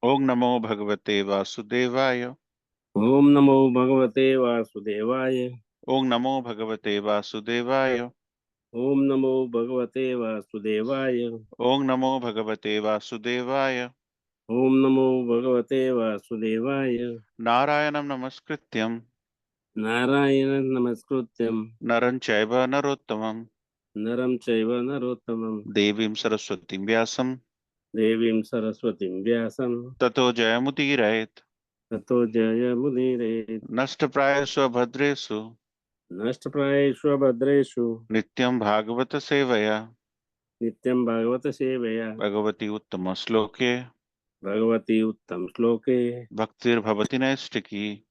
ओम नमो भगवते वासुदेवाय। ओम नमो भगवते वासुदेवाय। ओम नमो भगवते वासुदेवाय। ओम नमो भगवते वासुदेवाय। ओम नमो भगवते वासुदेवाय। ओम नमो भगवते वासुदेवाय। नारायणं नमस्कृत्यं नारायणं नमस्कृत्यं नरं चैव नरोत्तमं नरं चैव नरोत्तमं देवीं सरस्वतीं व्यासं देवीं सरस्वतीं व्यासं ततो जयमुदीरयेत्। ततो जयमुदीरयेत्। नष्टप्रायेषु भद्रेषु नष्टप्रायेषु भद्रेषु नित्यं भागवत सेवया नित्यं भागवत सेवया भगवती उत्तम श्लोके भगवती उत्तम श्लोके भक्तिर्भवति नैष्टिकी।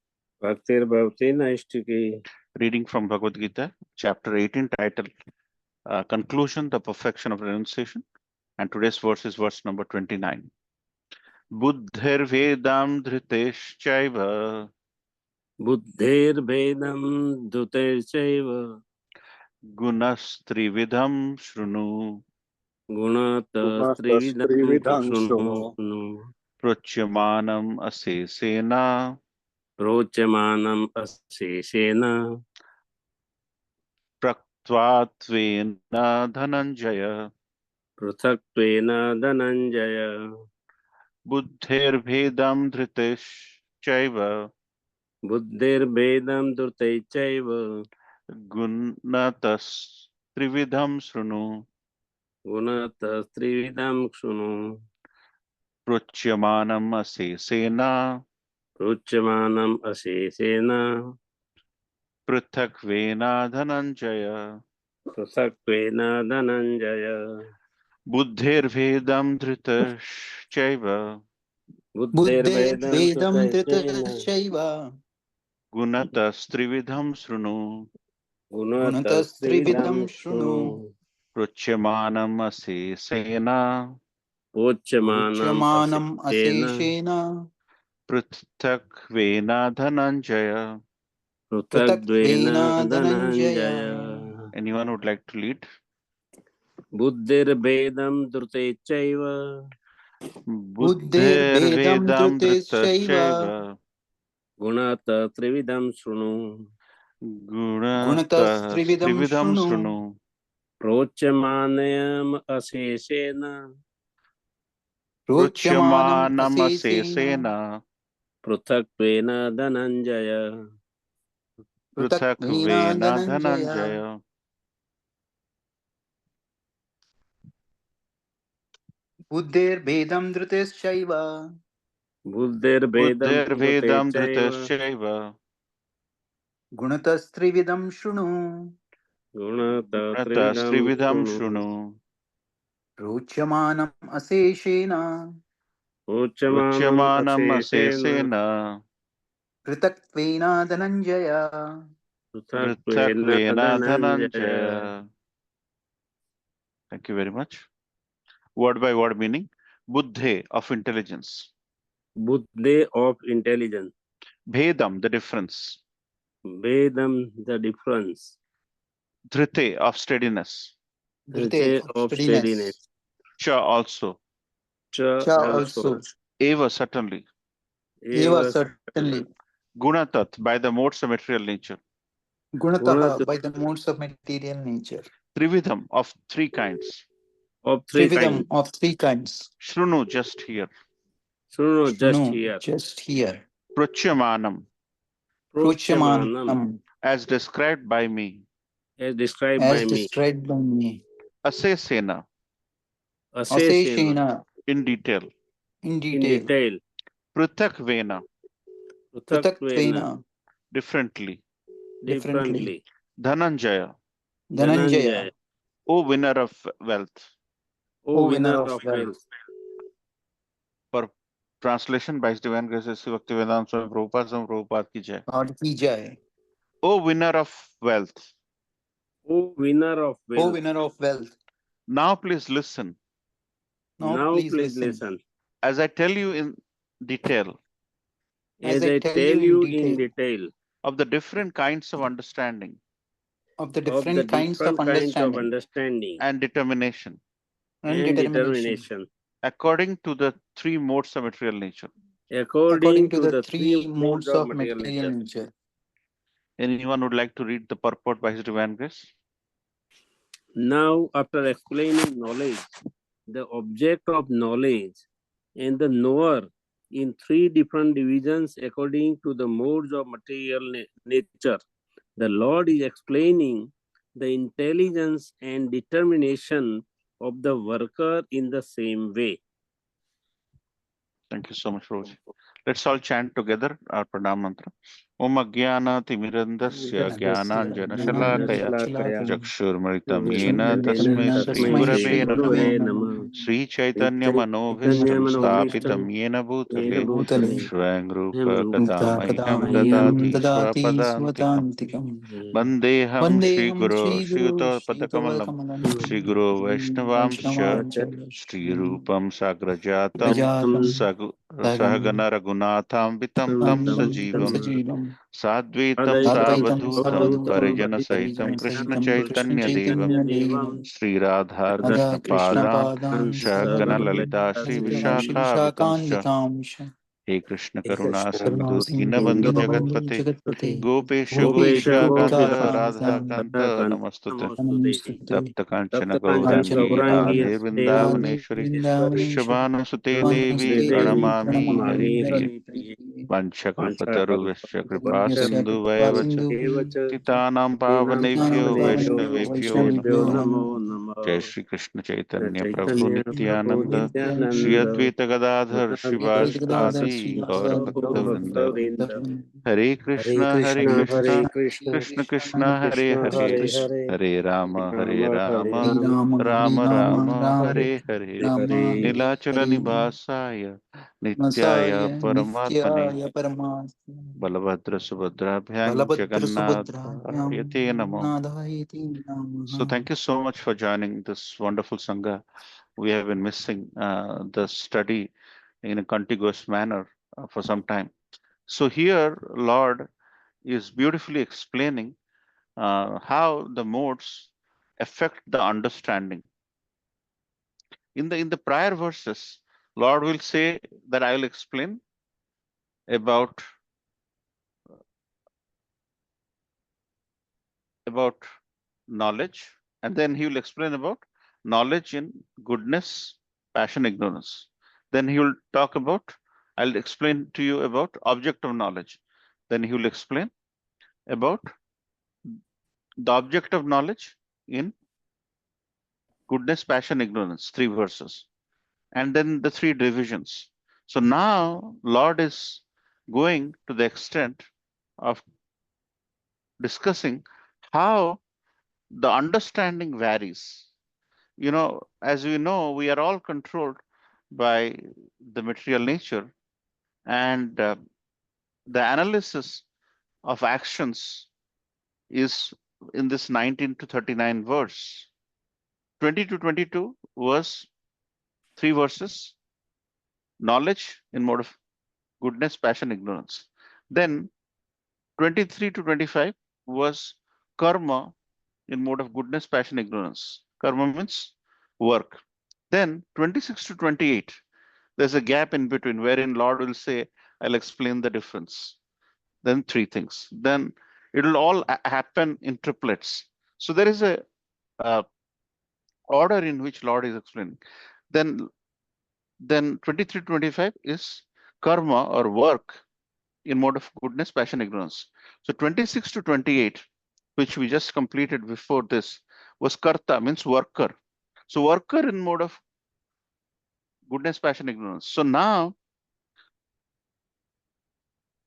भक्तिर्भवति नैष्टिकी। Reading from Bhagavad Gita, chapter 18, titled Conclusion, the Perfection of Renunciation. And today's verse is verse number 29. Buddhirvedam dhriteschaiva बुद्धेर्भेदं धृतेश्चैव gunastrividham shrunu गुणतस्त्रिविधं गुणतस्त्रिविधं शृणु शृणु pruchyamanam asesena प्रोच्यमानम् अशेषेण praktvatvena dhananjaya. पृथक्त्वेन Dhananjay. Buddhirvedam dhriteschaiva बुद्धेर्भेदं धृतैश्चैव gunatas shrunu गुणतस्त्रिविधं शृणु pruchyamanam asesena प्रोच्यमानम् अशेषेण पृथक्वेना धनञ्जय। पृथक्त्वेन धनञ्जय। बुद्धेर्भेदं धृतश्चैव बुद्धेर्भेदं बुद्धेर्भेदं धृतैश्चैव धृतश्चैव गुणतस्त्रिविधं शृणु गुणतस्त्रिविधं गुणतस्त्रिविधं शृणु शृणु पृच्छ्यमानम् अशेषेण प्रोच्यमानम् प्रोच्यमानम् अशेषेण अशेषेण पृथक्वेन धनञ्जय। पृथग्त्वेन पृथक्त्वेन Dhananjay. Dhananjay. Anyone would like to lead? बुद्धिर्भेदं धृतेश्चैव बुद्धेर्भेदं बुद्धेर्भेदं धृतेश्चैव धृतश्चैव गुणतस्त्रिविधं शृणु गुणतस्त्रिविधं गुणतस्त्रिविधं शृणु शृणु प्रोच्यमानम् अशेषेण प्रोच्यमानम् पृच्छ्यमानम् अशेषेण अशेषेण पृथक्त्वेन धनञ्जय। पृथक्त्वेन पृथक्वेन धनञ्जय। धनञ्जय। बुद्धेर्भेदं धृतेश्चैव बुद्धिर्भेदं बुद्धेर्भेदं धृतेश्चैव धृतश्चैव गुणतस्त्रिविधं शृणु गुणतस्त्रिविधं गुणतस्त्रिविधं शृणु शृणु प्रोच्यमानम् अशेषेण प्रोच्यमानम् पृच्छ्यमानम् अशेषेण अशेषेण पृथक्त्वेन धनञ्जय। पृथक्त्वेन पृथक्त्वेन Dhananjay. Dhananjay. Thank you very much. Word by word meaning. Buddhe, of intelligence. Buddhi of intelligence. Bhedam, the difference. Vedam, the difference. Dhrite, of steadiness. Dhrite of steadiness. Cha, also. Cha also. Eva, certainly. Eva, certainly. Gunatat, by the modes of material nature. Gunataha, by the modes of material nature. Trividham, of three kinds. Of three Trividham, kinds. of three kinds. Shrunu, just here. Shrunu, just Shunu, here. just here. Pruchyamanam, Prochamanam, as described by me. As described as by me. described by me. Asesena, Aseshena, in detail. in in detail. detail. Prithakvena, Prithaktvena, differently. differently. Dhananjaya, Dhananjaya, O winner of wealth. O winner of wealth. For translation by His Divine Grace Sri Bhaktivedanta Swami Prabhupada ki jai. God ki jai. O winner of wealth. O winner of wealth. O winner of wealth. Now please listen. Now please listen. As I tell you in detail As I tell you in detail of the different kinds of understanding of the different kinds of understanding and determination and determination according to the three modes of material nature. According to the three modes of material nature. nature. Anyone would like to read the purport by His Divine Grace? Now, after explaining knowledge, the object of knowledge, and the knower in three different divisions according to the modes of material nature, the Lord is explaining the intelligence and determination of the worker in the same way. Thank you so much, Roji. Let's all chant together our pranam mantra. Om Agyana Timirandasya Jnananjana Shalakaya Chakshurmritam Yena Tasmai Sri Gurave Namah Sri Chaitanya Manobhishtam Stapitam Yena Bhutale Swayam Rupa Kadamahyam Dadati Swapadantikam Vandeham Shri Guru Shri Uta Padakamalam Shri Guru Vaishnavamsha Shri Rupam Sagrajatam Sahagana Raghunatham Vitam Tam Sajivam Sadvaitam Savadhutam Parijana Sahitam Krishna Chaitanya Devam Sri Radha Krishna Padam Sahagana Lalita Shri Vishakha Vitamsha He Krishna Karuna Sindhu Dinabandhu Jagatpate Gopesha Gopika Kanta Radha Kanta Namastute Tapta Kanchana Gaurangi Radhe Vrindavaneshwari Vrishabhanu Sute Devi Pranamami Haripriye Vanchakalpataru Vishya Kripa Sindhu Vayevacha Titanam Pavanebhyo Vaishnavebhyo Namo Namo Jai Shri Krishna Chaitanya Prabhu Nityananda Shri Advaita Gadadhar Shivasadi Gaura Bhakta Vrinda Hare Krishna Krishna Krishna Hare Hare Hare Rama Rama Rama Hare Hare Nilachala Nibhasaya Nityaya Paramatmane Balabhadra Subhadrabhyam Jagannatha Yate Namo. So thank you so much for joining this wonderful Sangha. We have been missing the study in a contiguous manner for some time. So here Lord is beautifully explaining how the modes affect the understanding. In the prior verses, Lord will say that I will explain about knowledge, and then he will explain about knowledge in goodness, passion, ignorance. Then he will talk about, I'll explain to you about object of knowledge. Then he will explain about the object of knowledge in goodness, passion, ignorance, 3 verses. And then the 3 divisions. So now Lord is going to the extent of discussing how the understanding varies. You know, as we know, we are all controlled by the material nature, and the analysis of actions is in this 19 to 39 verse. 20 to 22 was 3 verses, knowledge in mode of goodness, passion, ignorance. Then 23 to 25 was karma in mode of goodness, passion, ignorance. Karma means work. Then 26 to 28, there's a gap in between wherein Lord will say, I'll explain the difference. Then 3 things. Then it will all happen in triplets. So there is a order in which Lord is explaining. Then 23 to 25 is karma or work in mode of goodness, passion, ignorance. So 26 to 28, which we just completed before this, was karta, means worker. So worker in mode of goodness, passion, ignorance. So now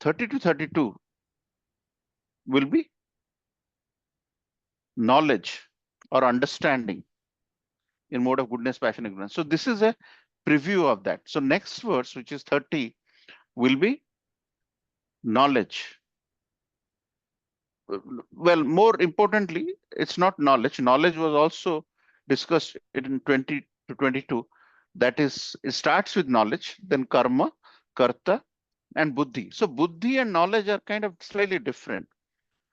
30 to 32 will be knowledge or understanding in mode of goodness, passion, ignorance. So this is a preview of that. So next verse, which is 30, will be knowledge. Well, more importantly, it's not knowledge. Knowledge was also discussed in 20 to 22. That is, it starts with knowledge, then karma, karta, and buddhi. So buddhi and knowledge are kind of slightly different.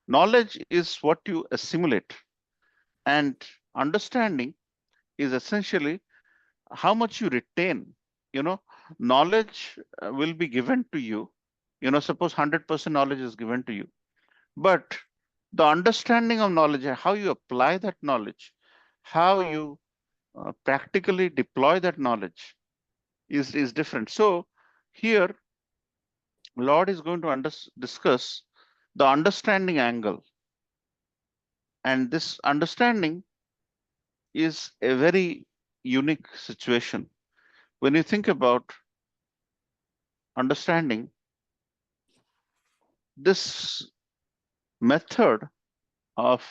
Knowledge is what you assimilate, and understanding is essentially how much you retain. You know, knowledge will be given to you. You know, suppose 100% knowledge is given to you, but the understanding of knowledge, how you apply that knowledge, how you practically deploy that knowledge is different. So here, Lord is going to discuss the understanding angle, and this understanding is a very unique situation. When you think about understanding, this method of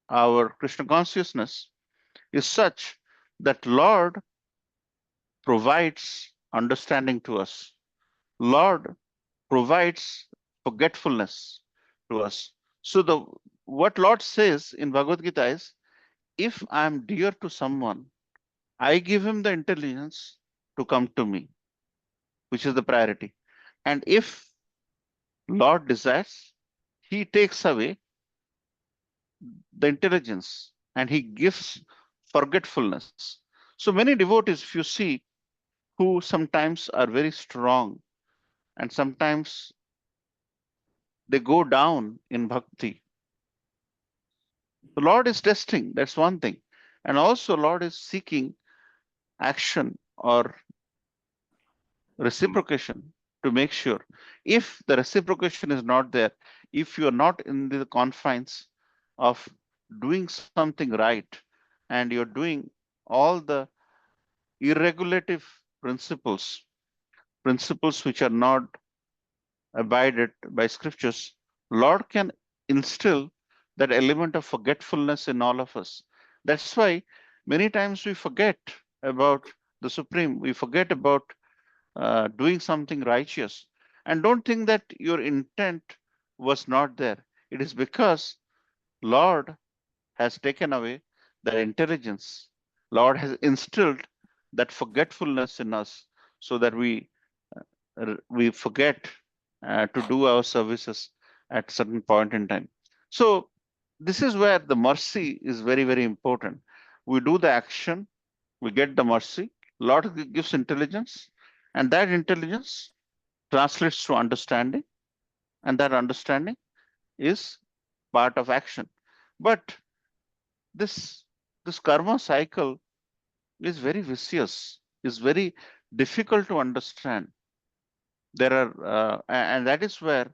our Krishna consciousness is such that Lord provides understanding to us. Lord provides forgetfulness to us. So the what Lord says in Bhagavad Gita is, if I am dear to someone, I give him the intelligence to come to me, which is the priority. And if Lord desires, he takes away the intelligence and he gives forgetfulness. So many devotees, if you see, who sometimes are very strong and sometimes they go down in bhakti. The Lord is testing, that's one thing. And also Lord is seeking action or reciprocation to make sure. If the reciprocation is not there, if you are not in the confines of doing something right, and you're doing all the irregulative principles, principles which are not abided by scriptures, Lord can instill that element of forgetfulness in all of us. That's why many times we forget about the Supreme, we forget about doing something righteous. And don't think that your intent was not there. It is because Lord has taken away that intelligence. Lord has instilled that forgetfulness in us so that we forget to do our services at certain point in time. So this is where the mercy is very, very important. We do the action, we get the mercy. Lord gives intelligence, and that intelligence translates to understanding, and that understanding is part of action. But this this karma cycle is very vicious, is very difficult to understand. There are and that is where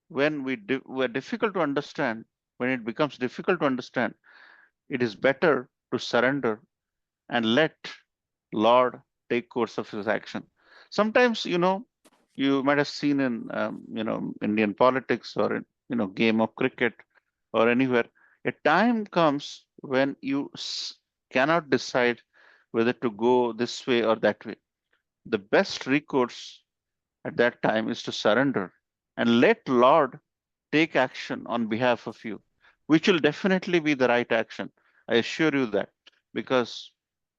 when we're difficult to understand, when it becomes difficult to understand, it is better to surrender and let Lord take course of his action. Sometimes, you might have seen in, Indian politics or in, game of cricket or anywhere, a time comes when you cannot decide whether to go this way or that way. The best recourse at that time is to surrender and let Lord take action on behalf of you, which will definitely be the right action. I assure you that, because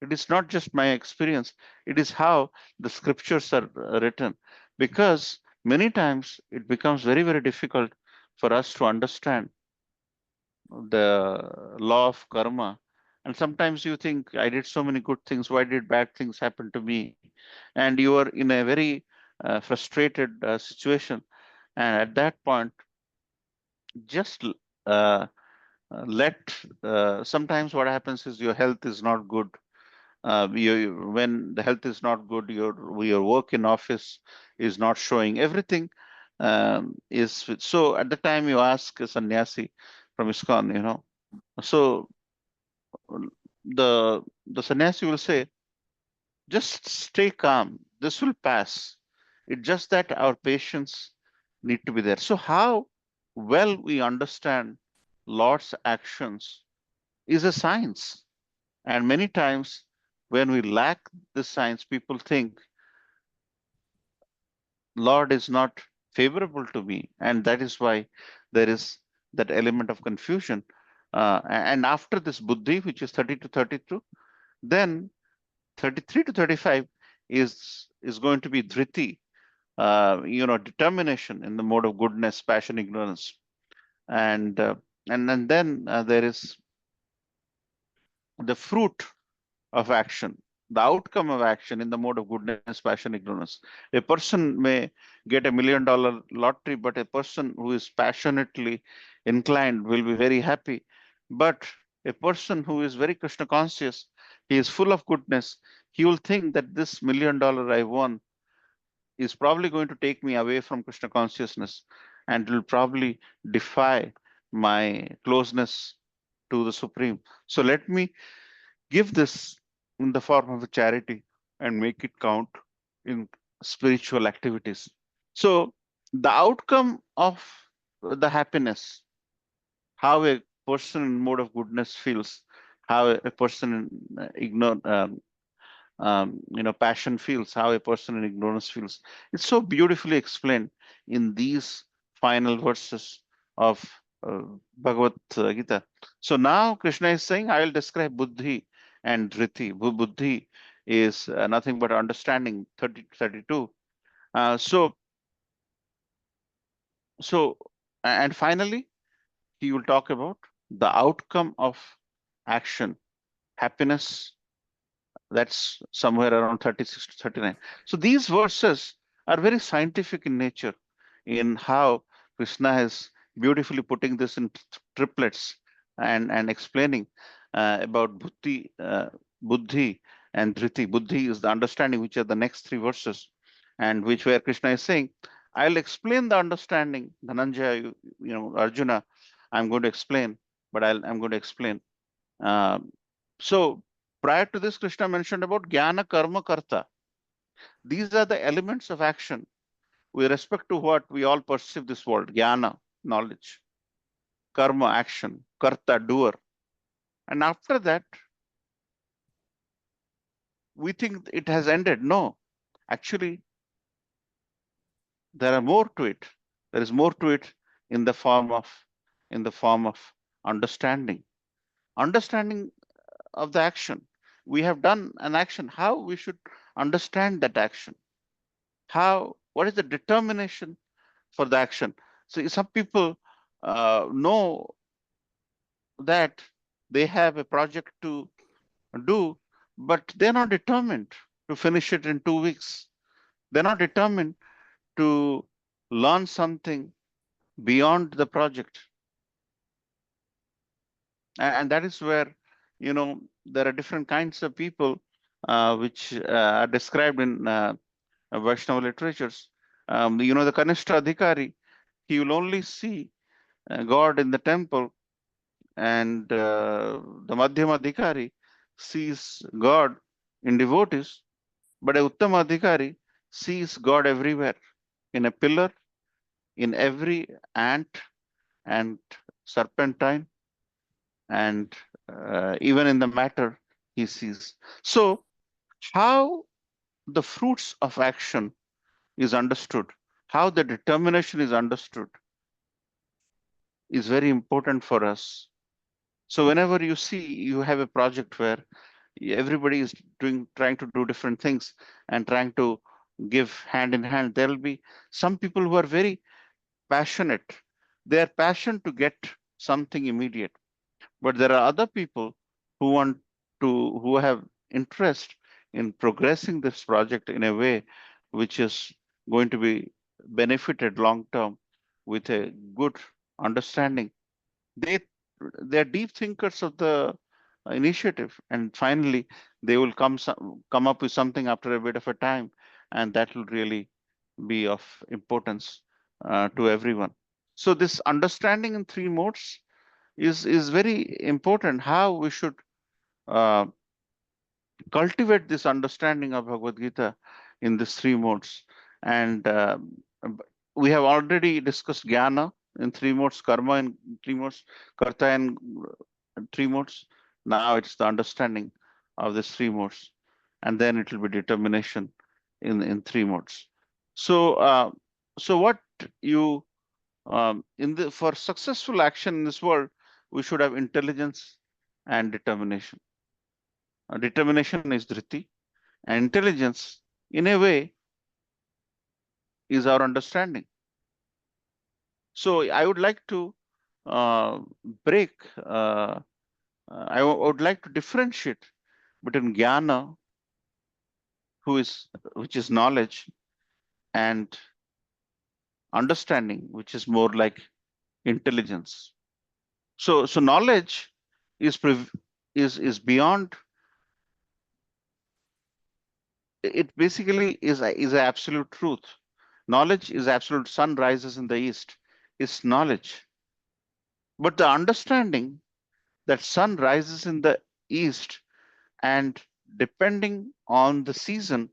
it is not just my experience, it is how the scriptures are written. Because many times it becomes very, very difficult for us to understand the law of karma. And sometimes you think, I did so many good things, why did bad things happen to me? And you are in a very frustrated situation. And at that point, just uh, let sometimes what happens is your health is not good. When the health is not good, your work in office is not showing. Everything so at the time you ask a sannyasi from ISKCON, so the sannyasi will say, just stay calm. This will pass. It's just that our patience need to be there. So how well we understand Lord's actions is a science. And many times when we lack this science, people think Lord is not favorable to me. And that is why there is that element of confusion. And after this buddhi, which is 30 to 32, then 33 to 35 is going to be dhriti, determination in the mode of goodness, passion, ignorance. And then there is the fruit of action. the outcome of action in the mode of goodness, passion, ignorance. A person may get $1 million lottery, but a person who is passionately inclined will be very happy. But a person who is very Krishna conscious, he is full of goodness, he will think that this $1 million I won is probably going to take me away from Krishna consciousness and will probably defy my closeness to the Supreme. So let me give this in the form of a charity and make it count in spiritual activities. So the outcome of the happiness, how a person in mode of goodness feels, how a person in passion feels, how a person in ignorance feels. It's so beautifully explained in these final verses of Bhagavad Gita. So now Krishna is saying, I will describe buddhi and driti. Buddhi is nothing but understanding, 32. So, and finally, he will talk about the outcome of action, happiness. That's somewhere around 36 to 39. So these verses are very scientific in nature in how Krishna is beautifully putting this in triplets and explaining about buddhi and driti. Buddhi is the understanding, which are the next three verses, and which where Krishna is saying, I'll explain the understanding, Dhananjaya, Arjuna, I'm going to explain, but I'm going to explain. So prior to this, Krishna mentioned about jnana, karma, karta. These are the elements of action with respect to what we all perceive this world. Jnana, knowledge; karma, action; karta, doer. And after that, we think it has ended. No, actually, there are more to it. There is more to it in the form of understanding. Understanding of the action. We have done an action. How we should understand that action? What is the determination for the action? So some people know that they have a project to do, but they're not determined to finish it in 2 weeks. They're not determined to learn something beyond the project. And that is where, there are different kinds of people which are described in Vaishnava literatures. The Kanishta Adhikari, he will only see God in the temple, and the Madhyama Adhikari sees God in devotees, but a Uttama Adhikari sees God everywhere, in a pillar, in every ant and serpentine, and even in the matter he sees. So how the fruits of action is understood, how the determination is understood, is very important for us. So whenever you see you have a project where everybody is trying to do different things and trying to give hand in hand, there will be some people who are very passionate. They are passionate to get something immediate, but there are other people who have interest in progressing this project in a way which is going to be benefited long term with a good understanding. they they're deep thinkers of the initiative, and finally they will come up with something after a bit of a time, and that will really be of importance to everyone. So this understanding in three modes is very important. How we should uh, cultivate this understanding of Bhagavad Gita in these three modes. And we have already discussed jnana in three modes, karma in three modes, karta in three modes. Now it's the understanding of these three modes, and then it will be determination in three modes. So so what you for successful action in this world, we should have intelligence and determination. Determination is dhriti, and intelligence, in a way, is our understanding. So I would like to uh, break, I would like to differentiate between jnana which is knowledge, and understanding, which is more like intelligence. So knowledge is is beyond. It basically is absolute truth. Knowledge is absolute. Sun rises in the east is knowledge, but the understanding that sun rises in the east, and depending on the season,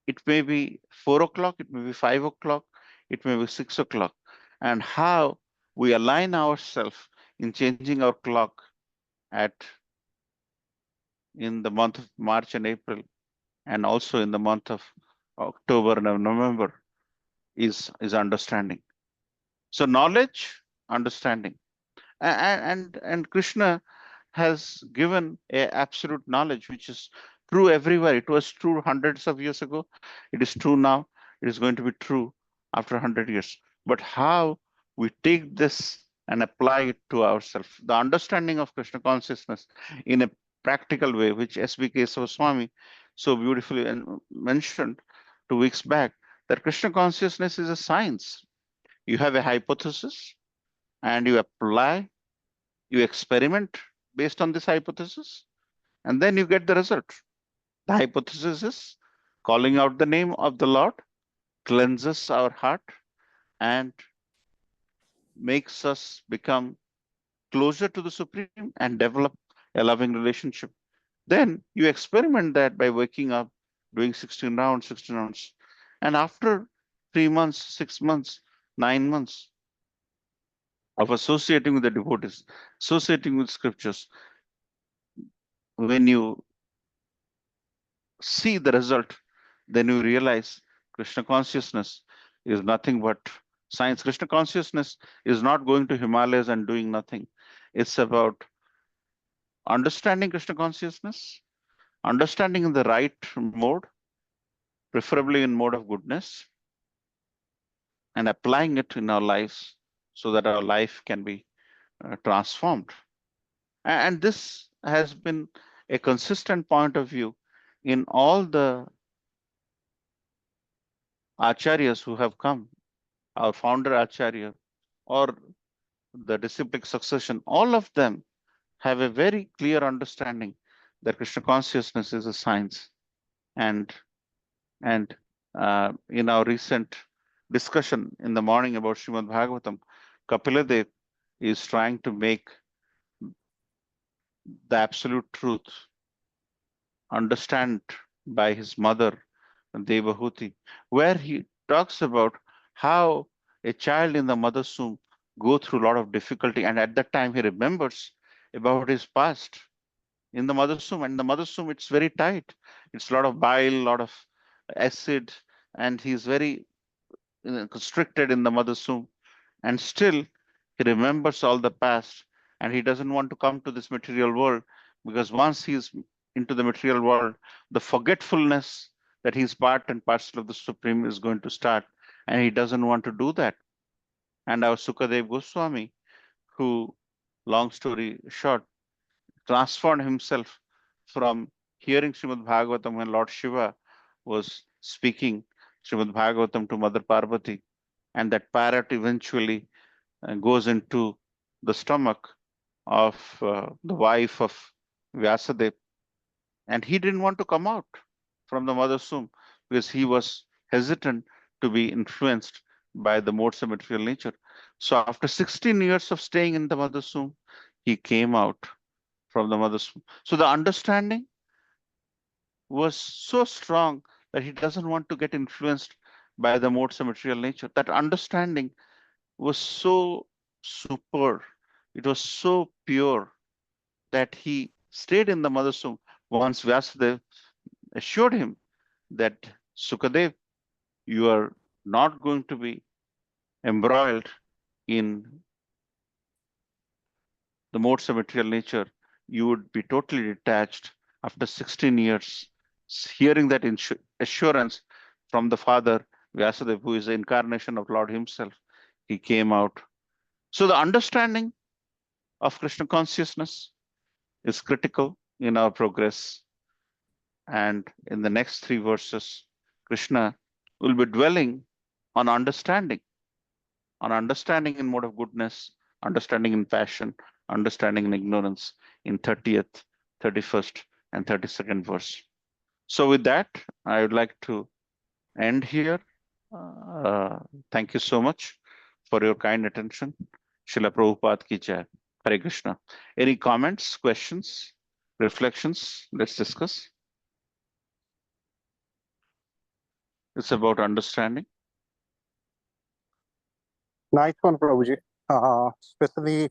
it may be 4 o'clock, it may be 5 o'clock, it may be 6 o'clock, and how we align ourselves in changing our clock at in the month of March and April, and also in the month of October and November is understanding. So knowledge, understanding, and Krishna has given a absolute knowledge which is true everywhere. It was true hundreds of years ago. It is true now. It is going to be true after 100 years. But how we take this and apply it to ourselves, the understanding of Krishna consciousness in a practical way, which S.B.K. Swami so beautifully mentioned 2 weeks back, that Krishna consciousness is a science. You have a hypothesis and you apply, you experiment based on this hypothesis, and then you get the result. The hypothesis is calling out the name of the Lord cleanses our heart and makes us become closer to the Supreme and develop a loving relationship. Then you experiment that by waking up, doing 16 rounds. And after 3 months, 6 months, 9 months of associating with the devotees, associating with scriptures, when you see the result, then you realize Krishna consciousness is nothing but science. Krishna consciousness is not going to Himalayas and doing nothing. It's about understanding Krishna consciousness, understanding in the right mode, preferably in mode of goodness, and applying it in our lives so that our life can be transformed. And this has been a consistent point of view in all the acharyas who have come, our founder acharya or the disciplic succession, all of them have a very clear understanding that Krishna consciousness is a science. And in our recent discussion in the morning about Srimad Bhagavatam, Kapiladev is trying to make the absolute truth understand by his mother, Devahuti, where he talks about how a child in the mother's womb go through a lot of difficulty, and at that time he remembers about his past in the mother's womb. And the mother's womb, it's very tight. It's a lot of bile, a lot of acid, and he's very constricted in the mother's womb. And still, he remembers all the past, and he doesn't want to come to this material world, because once he's into the material world, the forgetfulness that he's part and parcel of the Supreme is going to start, and he doesn't want to do that. And our Sukadev Goswami, who, long story short, transformed himself from hearing Srimad Bhagavatam when Lord Shiva was speaking Srimad Bhagavatam to Mother Parvati, and that parrot eventually goes into the stomach of the wife of Vyasadeva, and he didn't want to come out from the mother's womb because he was hesitant to be influenced by the modes of material nature. So after 16 years of staying in the mother's womb, he came out from the mother's womb. So the understanding was so strong that he doesn't want to get influenced by the modes of material nature. That understanding was so superb. It was so pure that he stayed in the mother's womb. Once Vyasadeva assured him that Sukadev, you are not going to be embroiled in the modes of material nature, you would be totally detached after 16 years. Hearing that assurance from the father, Vyasadeva, who is the incarnation of Lord himself, he came out. So the understanding of Krishna consciousness is critical in our progress. And in the next three verses, Krishna will be dwelling on understanding in mode of goodness, understanding in passion, understanding in ignorance in 30th, 31st, and 32nd verse. So with that, I would like to end here. Thank you so much for your kind attention. Srila Prabhupada ki jai. Hare Krishna. Any comments, questions, reflections? Let's discuss. It's about understanding. Nice one, Prabhuji. Especially,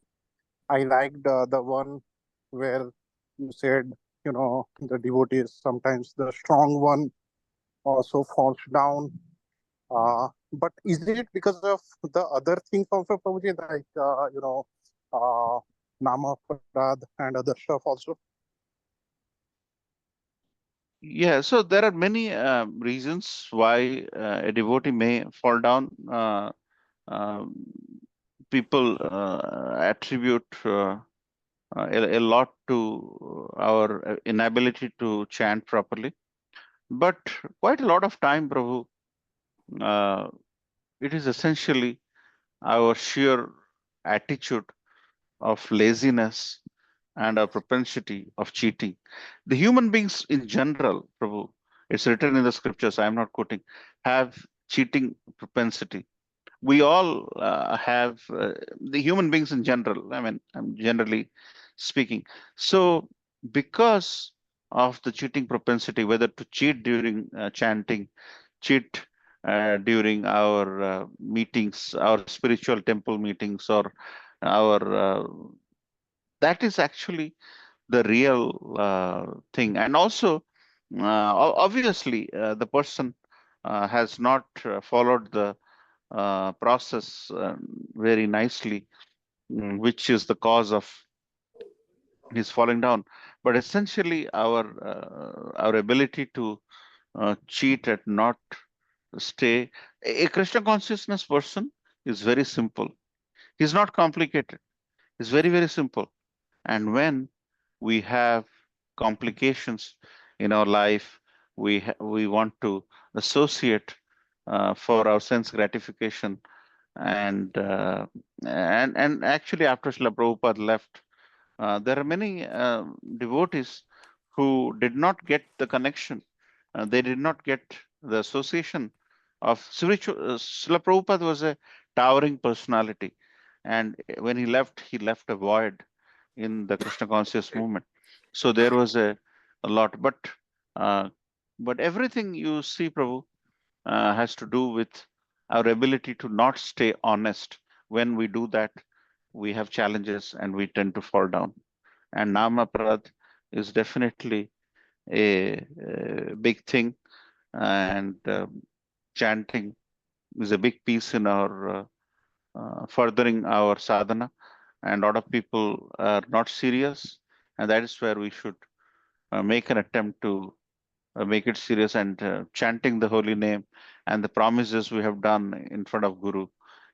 I liked the one where you said, the devotees, sometimes the strong one also falls down. But is it because of the other things also, Prabhuji, like, Nama Prad and other stuff also? Yeah, so there are many reasons why a devotee may fall down. People attribute a lot to our inability to chant properly. But quite a lot of time, Prabhu, it is essentially our sheer attitude of laziness and our propensity of cheating. The human beings in general, Prabhu, it's written in the scriptures, I am not quoting, have cheating propensity. We all have the human beings in general. I mean, I'm generally speaking. So, because of the cheating propensity, whether to cheat during chanting, cheat during our meetings, our spiritual temple meetings, or our that is actually the real thing. And also, obviously, the person has not followed the process very nicely, which is the cause of his falling down. But essentially, our ability to cheat and not stay. A Krishna consciousness person is very simple. He's not complicated. It's very, very simple. And when we have complications in our life, we want to associate for our sense gratification, and actually after Srila Prabhupada left, there are many devotees who did not get the connection. They did not get the association of spiritual. Srila Prabhupada was a towering personality, and when he left a void in the Krishna conscious movement. So there was a lot, uh, but everything you see, Prabhu, has to do with our ability to not stay honest. When we do that, we have challenges and we tend to fall down. And Nama Prad is definitely a big thing, and chanting is a big piece in our furthering our sadhana. And a lot of people are not serious, and that is where we should make an attempt to make it serious, and chanting the holy name and the promises we have done in front of Guru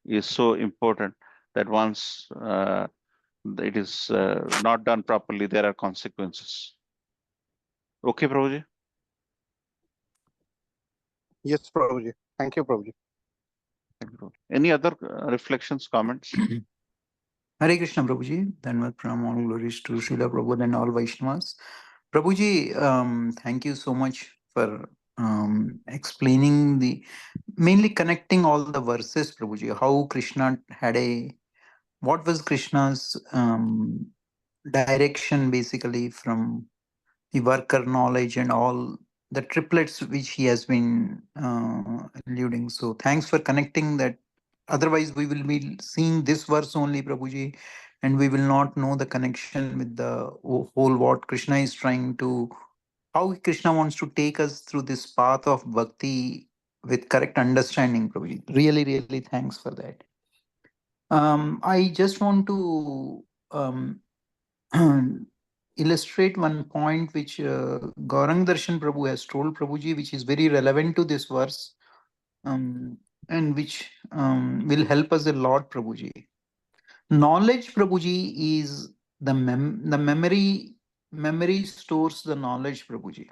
is so important that once it is not done properly, there are consequences. Okay, Prabhuji? Yes, Prabhuji. Thank you, Prabhuji. Any other reflections, comments? Hare Krishna, Prabhuji. Dhanvat Pranam, all glories to Srila Prabhupada and all Vaishnavas. Prabhuji, thank you so much for explaining mainly connecting all the verses, Prabhuji, how Krishna what was Krishna's direction basically from the worker knowledge and all the triplets which he has been alluding. So thanks for connecting that. Otherwise, we will be seeing this verse only, Prabhuji, and we will not know the connection with the whole what Krishna is trying to, how Krishna wants to take us through this path of bhakti with correct understanding, Prabhuji. Really, really thanks for that. I just want to illustrate one point which Gaurang Darshan Prabhu has told Prabhuji, which is very relevant to this verse, and which will help us a lot, Prabhuji. Knowledge, Prabhuji, is the memory. Memory stores the knowledge, Prabhuji.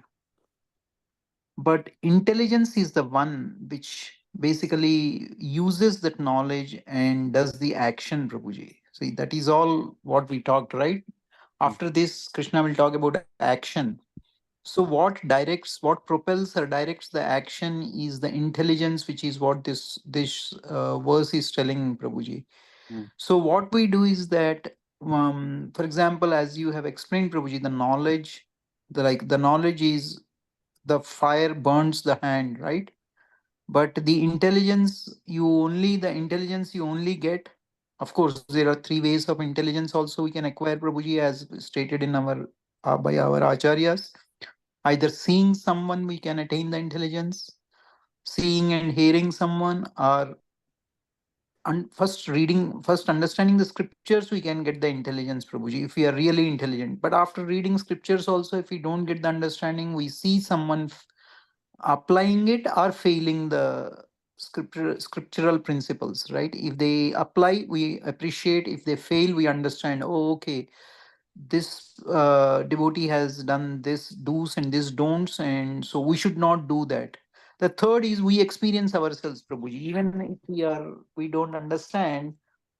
but intelligence is the one which basically uses that knowledge and does the action, Prabhuji. See, that is all what we talked, right? After this, Krishna will talk about action. So, what propels or directs the action is the intelligence, which is what this verse is telling, Prabhuji. Mm. So, what we do is that, for example, as you have explained, Prabhuji, the knowledge, the knowledge is the fire burns the hand, right? But the intelligence you only get. Of course, there are three ways of intelligence also we can acquire, Prabhuji, as stated in our by our acharyas. Either seeing someone we can attain the intelligence, seeing and hearing someone, or first understanding the scriptures, we can get the intelligence, Prabhuji, if we are really intelligent. But after reading scriptures also, if we don't get the understanding, we see someone applying it or failing the scriptural principles, right? If they apply, we appreciate. If they fail, we understand, oh, okay, this devotee has done this do's and this don'ts, and so we should not do that. The third is we experience ourselves, Prabhuji. Even if we don't understand,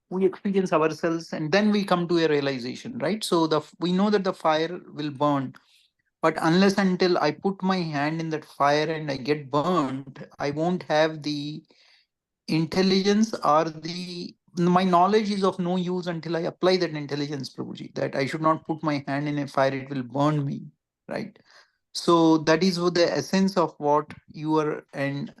we experience ourselves, and then we come to a realization, right? So we know that the fire will burn, but unless until I put my hand in that fire and I get burned, I won't have the intelligence, or the my knowledge is of no use until I apply that intelligence, Prabhuji, that I should not put my hand in a fire, it will burn me, right? So that is what the essence of what you are, and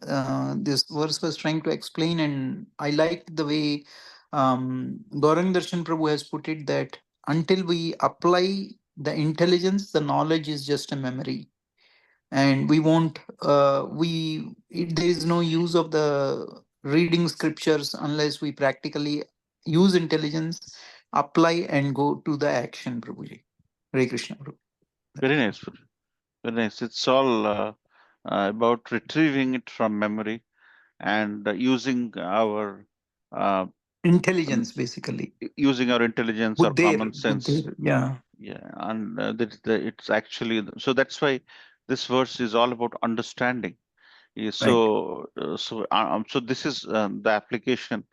this verse was trying to explain. And I like the way Gaurang Darshan Prabhu has put it, that until we apply the intelligence, the knowledge is just a memory, and we won't there is no use of the reading scriptures unless we practically use intelligence, apply, and go to the action, Prabhuji. Hare Krishna, Prabhu. Very nice. Very nice. It's all about retrieving it from memory and using our uh, Intelligence, basically. using our intelligence or common sense. Yeah. Yeah, and it's actually so that's why this verse is all about understanding. Yeah, Right. so this is the application,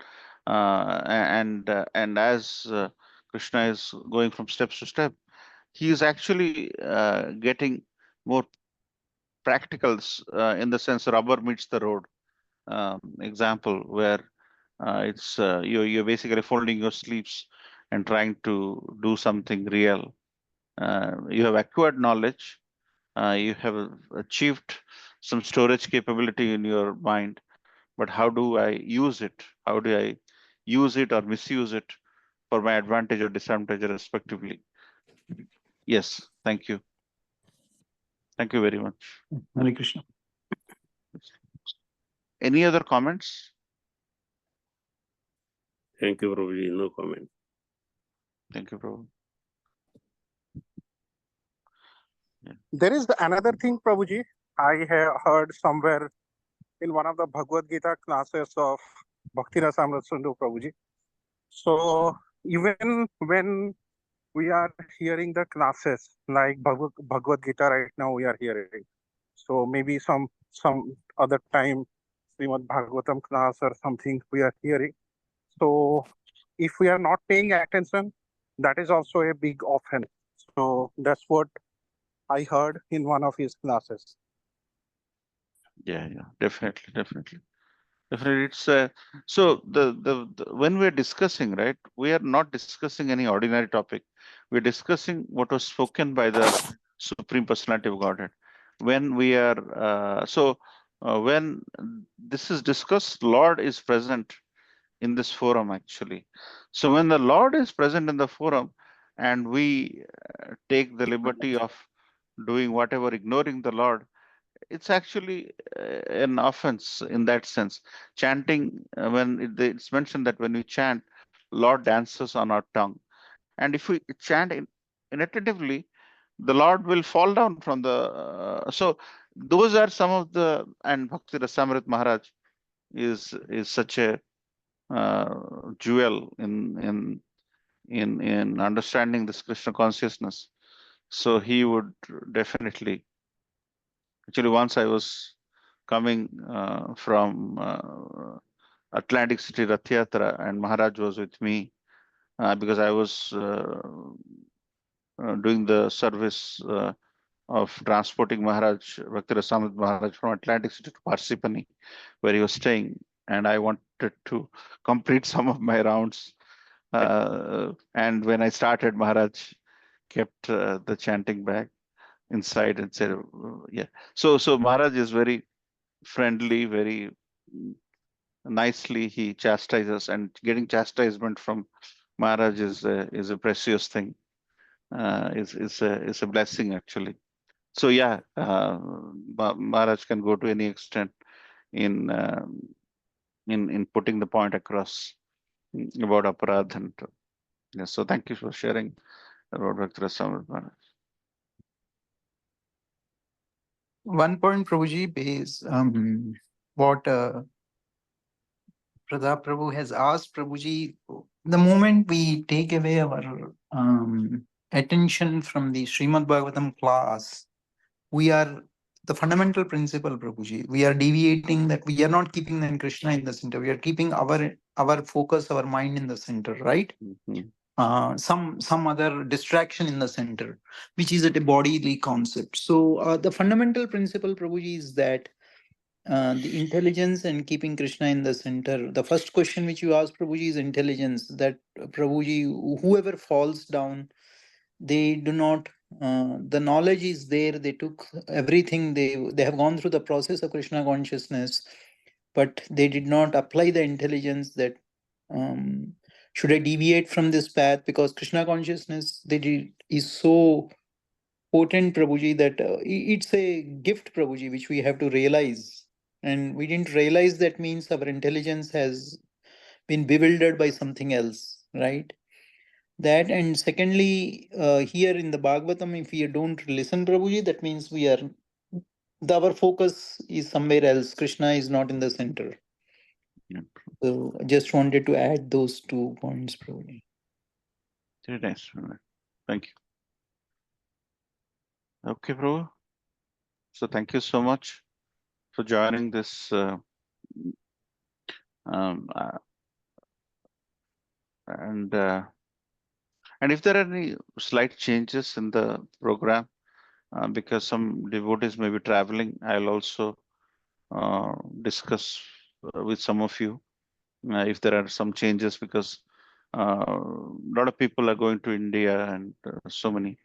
and as Krishna is going from steps to step, he is actually getting more practicals in the sense rubber meets the road example where you're basically folding your sleeves and trying to do something real. You have acquired knowledge, you have achieved some storage capability in your mind, but how do I use it? How do I use it or misuse it for my advantage or disadvantage respectively? Yes, thank you. Thank you very much. Hare Krishna. Any other comments? Thank you, Prabhuji. No comment. Thank you, Prabhu. There is another thing, Prabhuji. I have heard somewhere in one of the Bhagavad Gita classes of Bhakti Rasamrita Sindhu, Prabhuji. So even when we are hearing the classes like Bhagavad Gita right now, we are hearing. So maybe some other time Srimad Bhagavatam class or something we are hearing. So if we are not paying attention, that is also a big offense. So that's what I heard in one of his classes. Yeah, definitely. Definitely, it's so the when we're discussing, right, we are not discussing any ordinary topic. We're discussing what was spoken by the Supreme Personality of Godhead. When we are when this is discussed, Lord is present in this forum actually. So when the Lord is present in the forum and we take the liberty of doing whatever, ignoring the Lord, it's actually an offense in that sense. Chanting, it's mentioned that when we chant, Lord dances on our tongue. And if we chant inattentively, the Lord will fall down from the. So those are some of the, and Bhakti Rasamrit Maharaj is such a jewel in understanding this Krishna consciousness. So he would definitely Actually, once I was coming from Atlantic City Rath Yatra, and Maharaj was with me because I was doing the service of transporting Maharaj, Bhakti Rasamrita Maharaj, from Atlantic City to Parsipani, where he was staying. And I wanted to complete some of my rounds. And when I started, Maharaj kept the chanting back inside and said, yeah. So Maharaj is very friendly, very nicely he chastises, and getting chastisement from Maharaj is a precious thing. Is a blessing actually. So yeah, Maharaj can go to any extent in in putting the point across about aparadh. And yeah, so thank you for sharing about Bhakti Rasamrita Maharaj. One point, Prabhuji, is what Pradap Prabhu has asked, Prabhuji. The moment we take away our attention from the Srimad Bhagavatam class, we are the fundamental principle, Prabhuji. We are deviating, that we are not keeping then Krishna in the center. We are keeping our focus, our mind in the center, right? Some other distraction in the center, which is at a bodily concept. So the fundamental principle, Prabhuji, is that the intelligence and keeping Krishna in the center. The first question which you asked, Prabhuji, is intelligence. That Prabhuji, whoever falls down, they do not. The knowledge is there. They took everything. They have gone through the process of Krishna consciousness, but they did not apply the intelligence that should I deviate from this path, because Krishna consciousness is so potent, Prabhuji, that it's a gift, Prabhuji, which we have to realize. And we didn't realize that means our intelligence has been bewildered by something else, right? That, and secondly, here in the Bhagavatam, if we don't listen, Prabhuji, that means our focus is somewhere else. Krishna is not in the center. Yeah. So I just wanted to add those 2 points, Prabhuji. Very nice. Thank you. Okay, Prabhu. So thank you so much for joining this and if there are any slight changes in the program, because some devotees may be traveling, I'll also discuss with some of you if there are some changes, because a lot of people are going to India, and so many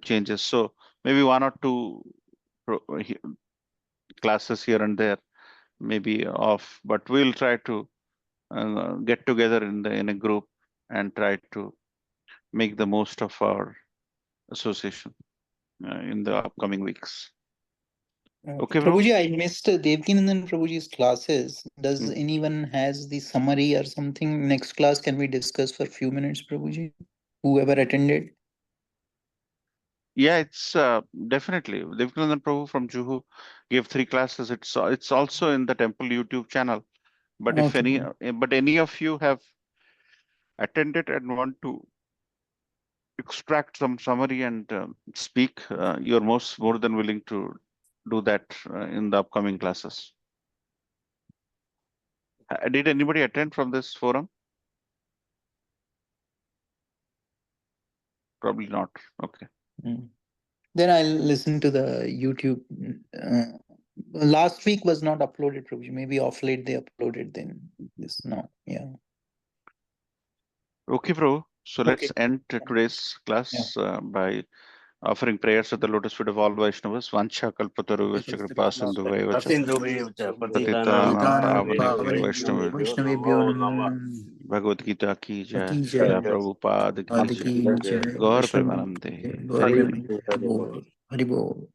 changes. So maybe 1 or 2 classes here and there may be off, but we'll try to get together in a group and try to make the most of our association in the upcoming weeks. Okay, bro? Prabhuji, I missed Devkinandan Prabhuji's classes. Does Hmm. anyone has the summary or something? Next class, can we discuss for a few minutes, Prabhuji? Whoever attended? Yeah, it's definitely Devkinandan Prabhu from Juhu gave 3 classes. It's also in the temple YouTube channel. But if Okay. any of you have attended and want to extract some summary and speak, you're more than willing to do that in the upcoming classes. Did anybody attend from this forum? Probably not. Okay. Then I'll listen to the YouTube. Last week was not uploaded, Prabhuji. Maybe off late they uploaded then. This now. Yeah. Okay, bro. So let's Okay. end today's class by offering prayers at the lotus feet of all Vaishnavas. Vancha kalpataru kripa sindhu vacha patitanam pavanebhyo Vaishnavibhyo Vaishnavibhyo Bhagavad Gita ki jai, Ki Srila Jai. Prabhupada ki Adi jai, Ki Jai. Gaur Vaishnava Premanande, Gaur Hari Hari. Premanande. Haribol.